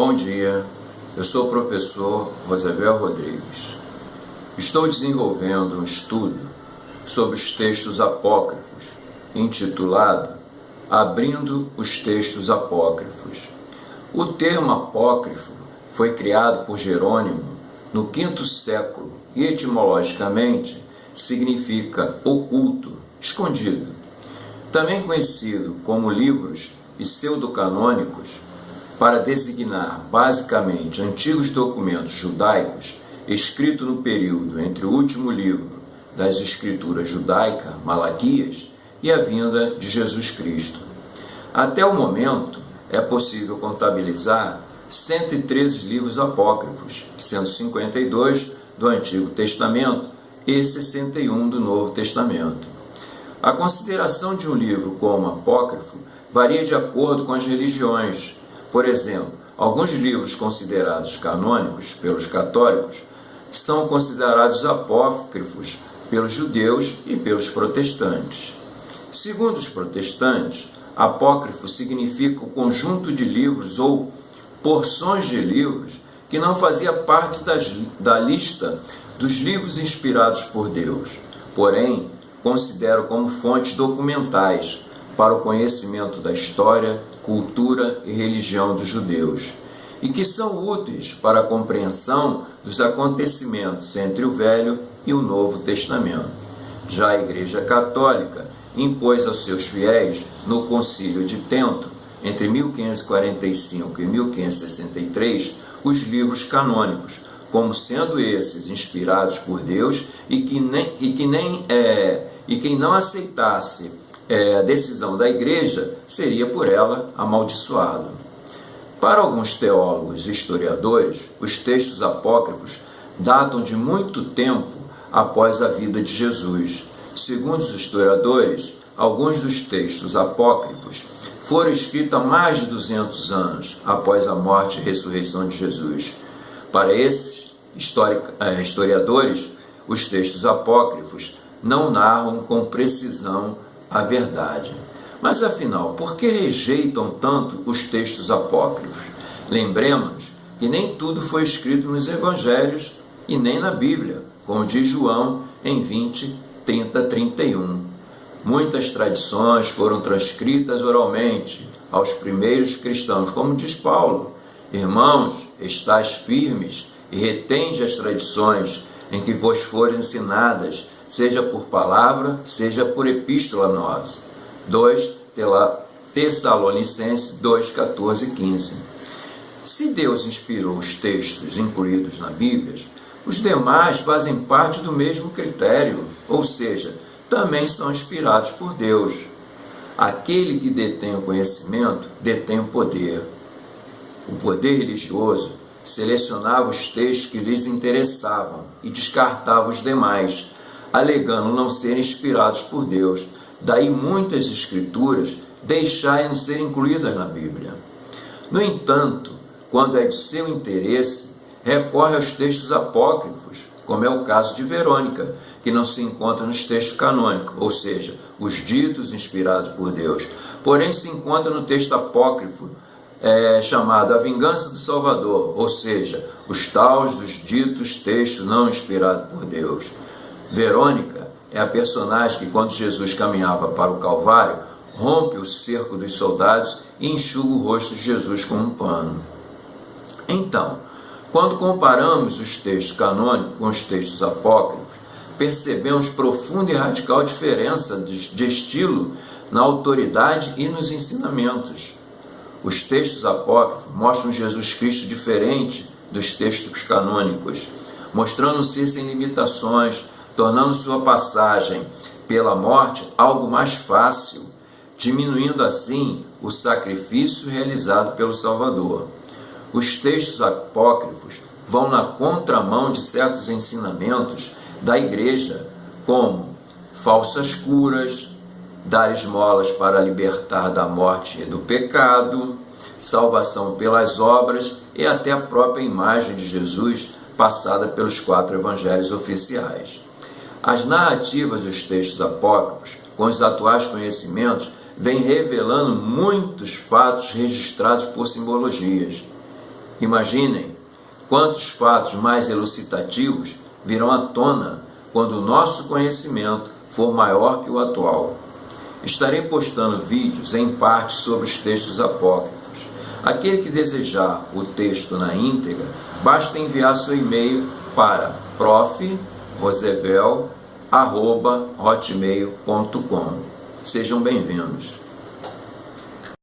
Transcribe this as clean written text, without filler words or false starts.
Bom dia, eu sou o professor Roosevelt Rodrigues. Estou desenvolvendo um estudo sobre os textos apócrifos, intitulado Abrindo os Textos Apócrifos. O termo apócrifo foi criado por Jerônimo no V século e, etimologicamente, significa oculto, escondido. Também conhecido como livros pseudocanônicos, para designar basicamente antigos documentos judaicos escritos no período entre o último livro das Escrituras judaicas, Malaquias, e a vinda de Jesus Cristo. Até o momento, é possível contabilizar 113 livros apócrifos, sendo 52 do Antigo Testamento e 61 do Novo Testamento. A consideração de um livro como apócrifo varia de acordo com as religiões. Por exemplo, alguns livros considerados canônicos pelos católicos são considerados apócrifos pelos judeus e pelos protestantes. Segundo os protestantes, apócrifo significa o conjunto de livros ou porções de livros que não fazia parte da lista dos livros inspirados por Deus, porém consideram como fontes documentais para o conhecimento da história, cultura e religião dos judeus, e que são úteis para a compreensão dos acontecimentos entre o Velho e o Novo Testamento. Já a Igreja Católica impôs aos seus fiéis, no Concílio de Trento, entre 1545 e 1563, os livros canônicos, como sendo esses inspirados por Deus e quem não aceitasse a decisão da Igreja seria por ela amaldiçoado. Para alguns teólogos e historiadores, os textos apócrifos datam de muito tempo após a vida de Jesus. Segundo os historiadores, alguns dos textos apócrifos foram escritos há mais de 200 anos após a morte e ressurreição de Jesus. Para esses historiadores, os textos apócrifos não narram com precisão a verdade. Mas afinal, por que rejeitam tanto os textos apócrifos? Lembremos que nem tudo foi escrito nos evangelhos e nem na Bíblia, como diz João em 20:30-31. Muitas tradições foram transcritas oralmente aos primeiros cristãos, como diz Paulo: irmãos, estais firmes e retende as tradições em que vos forem ensinadas, seja por palavra, seja por epístola nossa. 2 Tessalonicenses 2:14-15. Se Deus inspirou os textos incluídos na Bíblia, os demais fazem parte do mesmo critério, ou seja, também são inspirados por Deus. Aquele que detém o conhecimento detém o poder. O poder religioso selecionava os textos que lhes interessavam e descartava os demais, alegando não serem inspirados por Deus. Daí muitas escrituras deixarem de ser incluídas na Bíblia. No entanto, quando é de seu interesse, recorre aos textos apócrifos, como é o caso de Verônica, que não se encontra nos textos canônicos, ou seja, os ditos inspirados por Deus, porém se encontra no texto apócrifo, chamado A Vingança do Salvador, ou seja, os tais dos ditos textos não inspirados por Deus. Verônica é a personagem que, quando Jesus caminhava para o Calvário, rompe o cerco dos soldados e enxuga o rosto de Jesus com um pano. Então, quando comparamos os textos canônicos com os textos apócrifos, percebemos profunda e radical diferença de estilo na autoridade e nos ensinamentos. Os textos apócrifos mostram Jesus Cristo diferente dos textos canônicos, mostrando ser sem limitações, tornando sua passagem pela morte algo mais fácil, diminuindo assim o sacrifício realizado pelo Salvador. Os textos apócrifos vão na contramão de certos ensinamentos da Igreja, como falsas curas, dar esmolas para libertar da morte e do pecado, salvação pelas obras e até a própria imagem de Jesus passada pelos 4 evangelhos oficiais. As narrativas dos textos apócrifos, com os atuais conhecimentos, vêm revelando muitos fatos registrados por simbologias. Imaginem quantos fatos mais elucidativos virão à tona quando o nosso conhecimento for maior que o atual. Estarei postando vídeos em parte sobre os textos apócrifos. Aquele que desejar o texto na íntegra, basta enviar seu e-mail para profrosevel@hotmail.com. Sejam bem-vindos.